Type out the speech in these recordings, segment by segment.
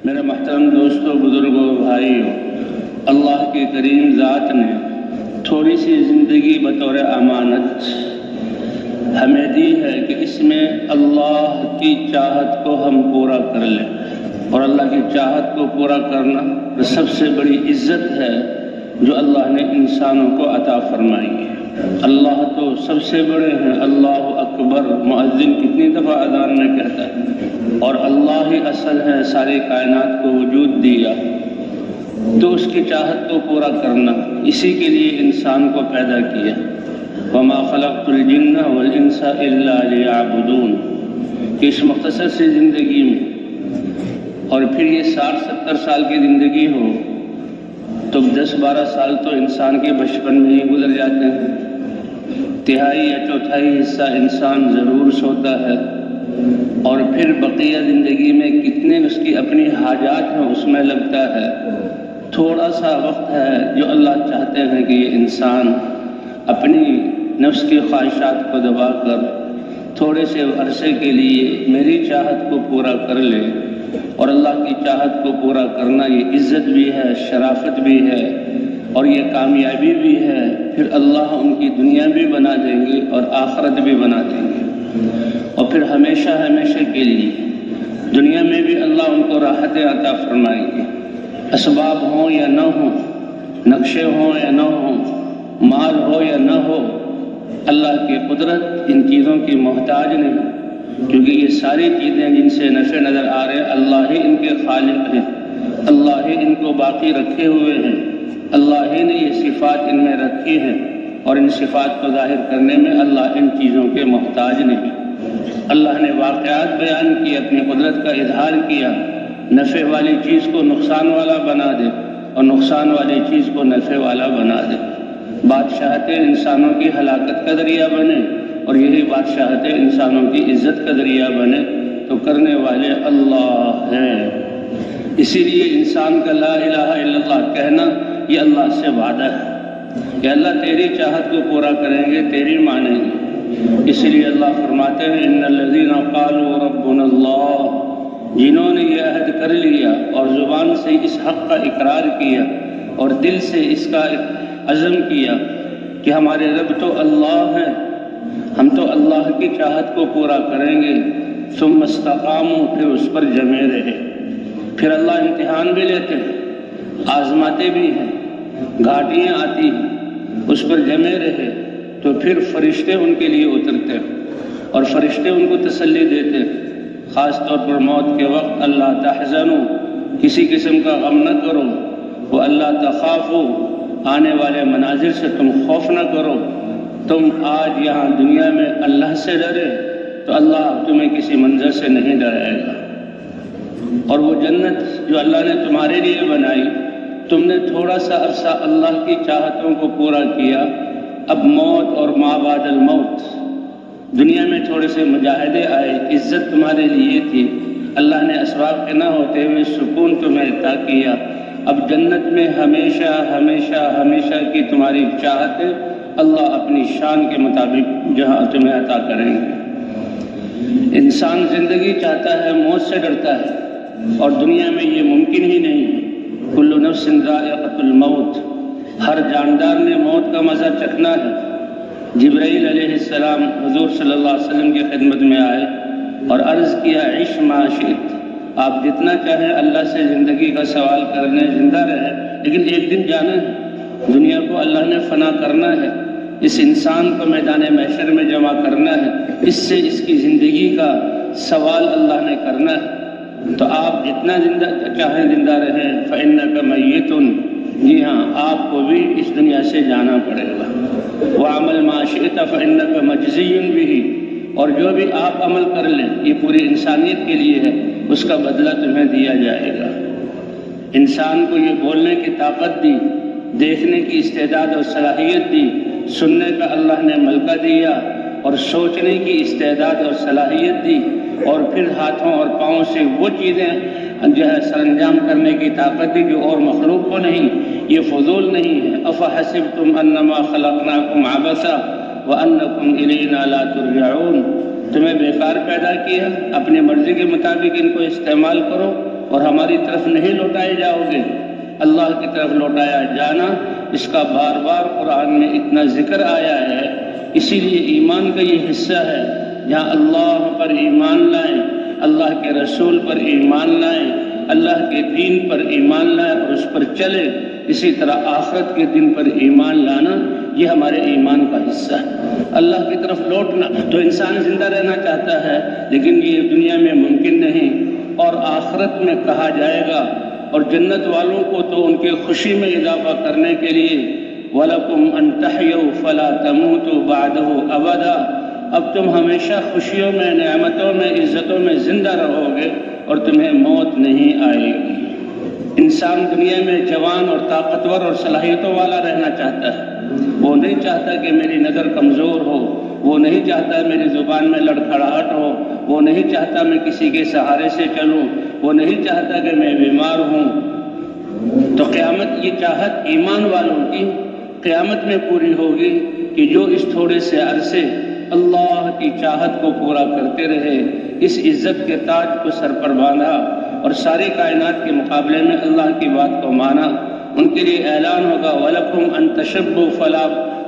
میرے محترم دوستوں، بزرگوں، بھائیوں، اللہ کی کریم ذات نے تھوڑی سی زندگی بطور امانت ہمیں دی ہے کہ اس میں اللہ کی چاہت کو ہم پورا کر لیں، اور اللہ کی چاہت کو پورا کرنا سب سے بڑی عزت ہے جو اللہ نے انسانوں کو عطا فرمائی ہے۔ اللہ تو سب سے بڑے ہیں، اللہ اکبر مؤذن کتنی دفعہ اذان میں کہتا ہے، اور اللہ ہی اصل ہے، ساری کائنات کو وجود دیا، تو اس کی چاہت کو پورا کرنا، اسی کے لیے انسان کو پیدا کیا۔ وما خلقت الجن والانس الا لیعبدون، کہ اس مختصر سی زندگی میں، اور پھر یہ 60-70 سال کی زندگی ہو تو 10-12 سال تو انسان کے بچپن میں ہی گزر جاتے ہیں، تہائی یا چوتھائی حصہ انسان ضرور سوتا ہے، اور پھر بقیہ زندگی میں کتنے اس کی اپنی حاجات ہیں اس میں لگتا ہے۔ تھوڑا سا وقت ہے جو اللہ چاہتے ہیں کہ یہ انسان اپنی نفس کی خواہشات کو دبا کر تھوڑے سے عرصے کے لیے میری چاہت کو پورا کر لے، اور اللہ کی چاہت کو پورا کرنا یہ عزت بھی ہے، شرافت بھی ہے، اور یہ کامیابی بھی ہے۔ پھر اللہ ان کی دنیا بھی بنا دیں گے اور آخرت بھی بنا دیں گے، اور پھر ہمیشہ ہمیشہ کے لیے دنیا میں بھی اللہ ان کو راحتیں عطا فرمائیں گے۔ اسباب ہوں یا نہ ہوں، نقشے ہوں یا نہ ہوں، مال ہو یا نہ ہو، اللہ کی قدرت ان چیزوں کی محتاج نہیں، کیونکہ یہ ساری چیزیں جن سے نفع نظر آ رہے ہیں اللہ ہی ان کے خالق ہیں، اللہ ہی ان کو باقی رکھے ہوئے ہیں، اللہ ہی نے یہ صفات ان میں رکھی ہیں، اور ان صفات کو ظاہر کرنے میں اللہ ان چیزوں کے محتاج نہیں۔ اللہ نے واقعات بیان کی، اپنی قدرت کا اظہار کیا، نفع والی چیز کو نقصان والا بنا دے اور نقصان والی چیز کو نفع والا بنا دے۔ بادشاہتیں انسانوں کی ہلاکت کا ذریعہ بنے اور یہی بادشاہتیں انسانوں کی عزت کا ذریعہ بنے، تو کرنے والے اللہ ہیں۔ اسی لیے انسان کا لا الہ الا اللہ کہنا یہ اللہ سے وعدہ ہے کہ اللہ تیری چاہت کو پورا کریں گے، تیری مانیں گے۔ اسی لیے اللہ فرماتے ہیں ان الذین قالوا ربنا اللہ، جنہوں نے یہ عہد کر لیا اور زبان سے اس حق کا اقرار کیا اور دل سے اس کا عزم کیا کہ ہمارے رب تو اللہ ہیں، ہم تو اللہ کی چاہت کو پورا کریں گے، ثم استقاموا، پھر اس پر جمے رہے۔ پھر اللہ امتحان بھی لیتے ہیں، آزماتے بھی ہیں، گھاٹیاں آتی ہیں، اس پر جمے رہے تو پھر فرشتے ان کے لیے اترتے ہیں اور فرشتے ان کو تسلی دیتے ہیں، خاص طور پر موت کے وقت، اللہ تحزنوا، کسی قسم کا غم نہ کرو، وہ اللہ تخافوا، آنے والے مناظر سے تم خوف نہ کرو۔ تم آج یہاں دنیا میں اللہ سے ڈرے تو اللہ تمہیں کسی منظر سے نہیں ڈرائے گا، اور وہ جنت جو اللہ نے تمہارے لیے بنائی، تم نے تھوڑا سا عرصہ اللہ کی چاہتوں کو پورا کیا، اب موت اور ما بعد الموت، دنیا میں تھوڑے سے مجاہدے آئے، عزت تمہارے لیے تھی، اللہ نے اسباب کے نہ ہوتے ہوئے سکون تمہیں عطا کیا، اب جنت میں ہمیشہ ہمیشہ ہمیشہ کی تمہاری چاہتیں اللہ اپنی شان کے مطابق جہاں تمہیں عطا کریں گے۔ انسان زندگی چاہتا ہے، موت سے ڈرتا ہے، اور دنیا میں یہ ممکن ہی نہیں ہے۔ کل نفس ذائقۃ الموت، ہر جاندار نے موت کا مزہ چکھنا ہے۔ جبرائیل علیہ السلام حضور صلی اللہ علیہ وسلم کی خدمت میں آئے اور عرض کیا عش ما شئت، آپ جتنا چاہیں اللہ سے زندگی کا سوال کرنے، زندہ رہے، لیکن ایک دن جانا ہے، دنیا کو اللہ نے فنا کرنا ہے، اس انسان کو میدان محشر میں جمع کرنا ہے، اس سے اس کی زندگی کا سوال اللہ نے کرنا ہے، تو آپ جتنا زندہ چاہیں زندہ رہیں، فإنک میت، جی ہاں آپ کو بھی اس دنیا سے جانا پڑے گا۔ وَعَمَلْ مَا شِئْتَ فَإِنَّكَ مَجْزِيٌّ بِهِ، اور جو بھی آپ عمل کر لیں یہ پوری انسانیت کے لیے ہے، اس کا بدلہ تمہیں دیا جائے گا۔ انسان کو یہ بولنے کی طاقت دی، دیکھنے کی استعداد اور صلاحیت دی، سننے کا اللہ نے ملکہ دیا، اور سوچنے کی استعداد اور صلاحیت دی، اور پھر ہاتھوں اور پاؤں سے وہ چیزیں جو ہے سر انجام کرنے کی طاقت دی جو اور مخلوق کو نہیں۔ یہ فضول نہیں ہے۔ افحسبتم انما خلقناکم عبثا وانکم الینا لا ترجعون، تمہیں بیکار پیدا کیا، اپنی مرضی کے مطابق ان کو استعمال کرو اور ہماری طرف نہیں لوٹائے جاؤ گے۔ اللہ کی طرف لوٹایا جانا، اس کا بار بار قرآن میں اتنا ذکر آیا ہے، اسی لیے ایمان کا یہ حصہ ہے جہاں اللہ پر ایمان لائیں، اللہ کے رسول پر ایمان لائیں، اللہ کے دین پر ایمان لائیں اور اس پر چلے۔ اسی طرح آخرت کے دن پر ایمان لانا یہ ہمارے ایمان کا حصہ ہے۔ اللہ کی طرف لوٹنا تو انسان زندہ رہنا چاہتا ہے، لیکن یہ دنیا میں ممکن نہیں، اور آخرت میں کہا جائے گا، اور جنت والوں کو تو ان کی خوشی میں اضافہ کرنے کے لیے وَلَكُمْ أَن تَحْيَوْا فَلَا تَمُوتُوا بَعْدَهُ أَبَدًا، اب تم ہمیشہ خوشیوں میں، نعمتوں میں، عزتوں میں زندہ رہو گے اور تمہیں موت نہیں آئے گی۔ انسان دنیا میں جوان اور طاقتور اور صلاحیتوں والا رہنا چاہتا ہے، وہ نہیں چاہتا کہ میری نظر کمزور ہو، وہ نہیں چاہتا میری زبان میں لڑکھڑاہٹ ہو، وہ نہیں چاہتا میں کسی کے سہارے سے چلوں، وہ نہیں چاہتا کہ میں بیمار ہوں۔ تو قیامت یہ چاہت ایمان والوں کی قیامت میں پوری ہوگی کہ جو اس تھوڑے سے عرصے اللہ کی چاہت کو پورا کرتے رہے، اس عزت کے تاج کو سر پر باندھا اور ساری کائنات کے مقابلے میں اللہ کی بات کو مانا، ان کے لیے اعلان ہوگا وَلَكُمْ أَن تَشَبُّوا فَلَا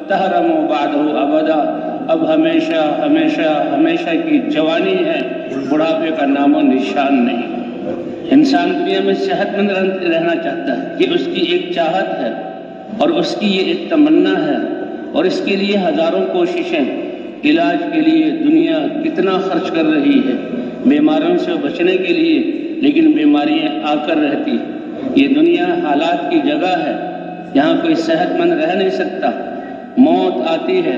تَحْرَمُوا بَعْدَهُ أَبَدًا، اب ہمیشہ ہمیشہ ہمیشہ کی جوانی ہے، بڑھاپے کا نام و نشان نہیں۔ انسان دنیا میں صحت مند رہنا چاہتا ہے، یہ اس کی ایک چاہت ہے اور اس کی یہ ایک تمنا ہے، اور اس کے لیے ہزاروں کوششیں، علاج کے لیے دنیا کتنا خرچ کر رہی ہے، بیماریوں سے بچنے کے لیے، لیکن بیماریاں آ کر رہتی۔ یہ دنیا حالات کی جگہ ہے، یہاں کوئی صحت مند رہ نہیں سکتا، موت آتی ہے۔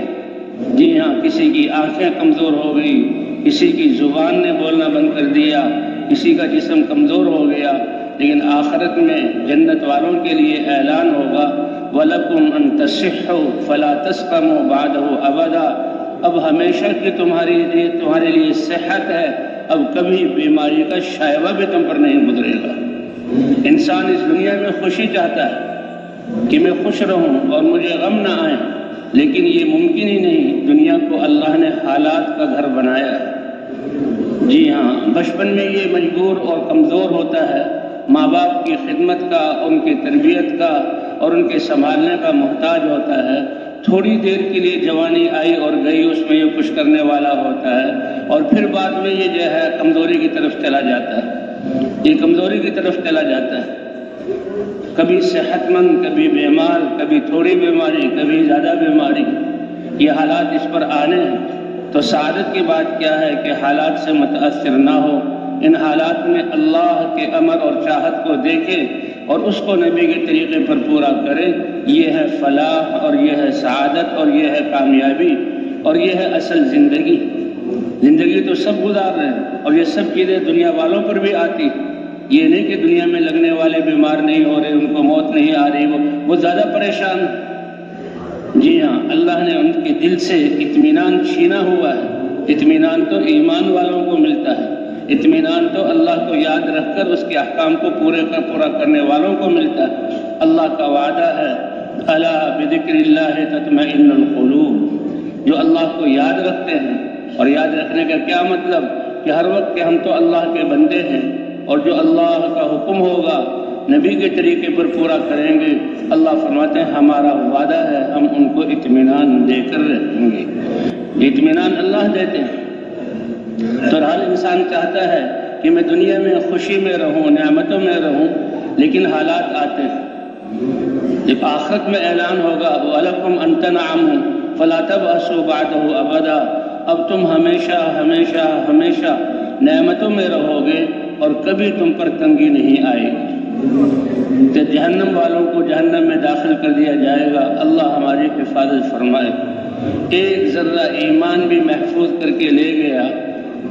جی ہاں، کسی کی آنکھیں کمزور ہو گئی، کسی کی زبان نے بولنا بند کر دیا، کسی کا جسم کمزور ہو گیا، لیکن آخرت میں جنت والوں کے لیے اعلان ہوگا وَلَكُمْ أَن تَصِحُّوا فَلَا تَسْقَمُوا بَعْدَهُ أَبَدًا، اب ہمیشہ کی تمہارے لیے صحت ہے، اب کبھی بیماری کا شائبہ بھی تم پر نہیں گزرے گا۔ انسان اس دنیا میں خوشی چاہتا ہے کہ میں خوش رہوں اور مجھے غم نہ آئے، لیکن یہ ممکن ہی نہیں۔ دنیا کو اللہ نے حالات کا گھر بنایا ہے۔ جی ہاں، بچپن میں یہ مجبور اور کمزور ہوتا ہے، ماں باپ کی خدمت کا، ان کی تربیت کا اور ان کے سنبھالنے کا محتاج ہوتا ہے۔ تھوڑی دیر کے لیے جوانی آئی اور گئی، اس میں یہ خوش کرنے والا ہوتا ہے، اور پھر بعد میں یہ جو ہے کمزوری کی طرف چلا جاتا ہے، یہ کمزوری کی طرف چلا جاتا ہے، کبھی صحت مند، کبھی بیمار، کبھی تھوڑی بیماری، کبھی زیادہ بیماری، یہ حالات اس پر آنے ہیں۔ تو سعادت کی بات کیا ہے کہ حالات سے متاثر نہ ہو، ان حالات میں اللہ کے امر اور چاہت کو دیکھے اور اس کو نبی کے طریقے پر پورا کرے، یہ ہے فلاح اور یہ ہے سعادت اور یہ ہے کامیابی اور یہ ہے اصل زندگی۔ زندگی تو سب گزار رہے ہیں اور یہ سب چیزیں دنیا والوں پر بھی آتی، یہ نہیں کہ دنیا میں لگنے والے بیمار نہیں ہو رہے، ان کو موت نہیں آ رہی، وہ زیادہ پریشان۔ جی ہاں، اللہ نے ان کے دل سے اطمینان چھینا ہوا ہے۔ اطمینان تو ایمان والوں کو ملتا ہے، اطمینان تو اللہ کو یاد رکھ کر اس کے احکام کو پورا کرنے والوں کو ملتا ہے۔ اللہ کا وعدہ ہے الا بذکر اللہ تطمئن القلوب، جو اللہ کو یاد رکھتے ہیں۔ اور یاد رکھنے کا کیا مطلب کہ ہر وقت کہ ہم تو اللہ کے بندے ہیں اور جو اللہ کا حکم ہوگا نبی کے طریقے پر پورا کریں گے، اللہ فرماتے ہیں ہمارا وعدہ ہے ہم ان کو اطمینان دے کر رکھیں گے۔ یہ اطمینان اللہ دیتے ہیں۔ تو ہر انسان چاہتا ہے کہ میں دنیا میں خوشی میں رہوں، نعمتوں میں رہوں، لیکن حالات آتے ہیں۔ جب آخرت میں اعلان ہوگا وَلَكُمْ أَن تَنْعَمُوا فَلَا تَبْأَسُوا بَعْدَهُ أَبَدًا، اب تم ہمیشہ ہمیشہ ہمیشہ نعمتوں میں رہو گے اور کبھی تم پر تنگی نہیں آئے گی۔ کہ جہنم والوں کو جہنم میں داخل کر دیا جائے گا، اللہ ہماری حفاظت فرمائے۔ ایک ذرہ ایمان بھی محفوظ کر کے لے گیا،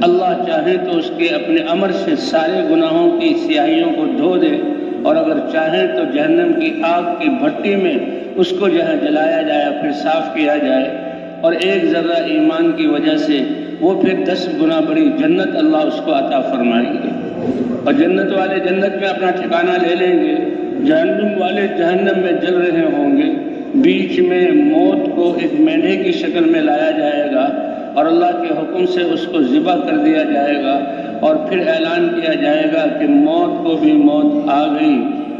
اللہ چاہے تو اس کے اپنے امر سے سارے گناہوں کی سیاہیوں کو دھو دے، اور اگر چاہیں تو جہنم کی آگ کی بھٹی میں اس کو جو ہے جلایا جائے، پھر صاف کیا جائے، اور ایک ذرہ ایمان کی وجہ سے وہ پھر 10 گنا بڑی جنت اللہ اس کو عطا فرمائیں گے، اور جنت والے جنت میں اپنا ٹھکانہ لے لیں گے، جہنم والے جہنم میں جل رہے ہوں گے۔ بیچ میں موت کو ایک مینڈھے کی شکل میں لایا جائے گا اور اللہ کے حکم سے اس کو ذبح کر دیا جائے گا، اور پھر اعلان کیا جائے گا کہ موت کو بھی موت آ گئی،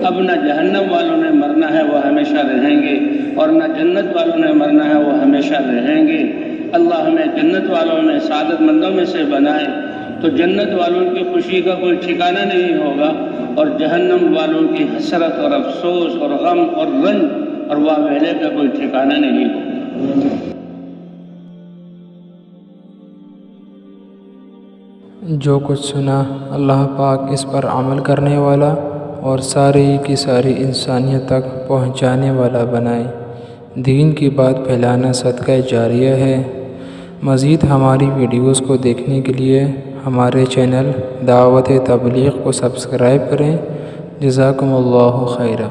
اب نہ جہنم والوں نے مرنا ہے وہ ہمیشہ رہیں گے، اور نہ جنت والوں نے مرنا ہے وہ ہمیشہ رہیں گے۔ اللہ ہمیں جنت والوں میں سعادت مندوں میں سے بنائے، تو جنت والوں کی خوشی کا کوئی ٹھکانہ نہیں ہوگا، اور جہنم والوں کی حسرت اور افسوس اور غم اور رنج اور واویلے کا کوئی ٹھکانہ نہیں ہوگا۔ جو کچھ سنا اللہ پاک اس پر عمل کرنے والا اور ساری کی ساری انسانیت تک پہنچانے والا بنائے۔ دین کی بات پھیلانا صدقہ جاریہ ہے۔ مزید ہماری ویڈیوز کو دیکھنے کے لیے ہمارے چینل دعوت تبلیغ کو سبسکرائب کریں۔ جزاکم اللہ خیرہ۔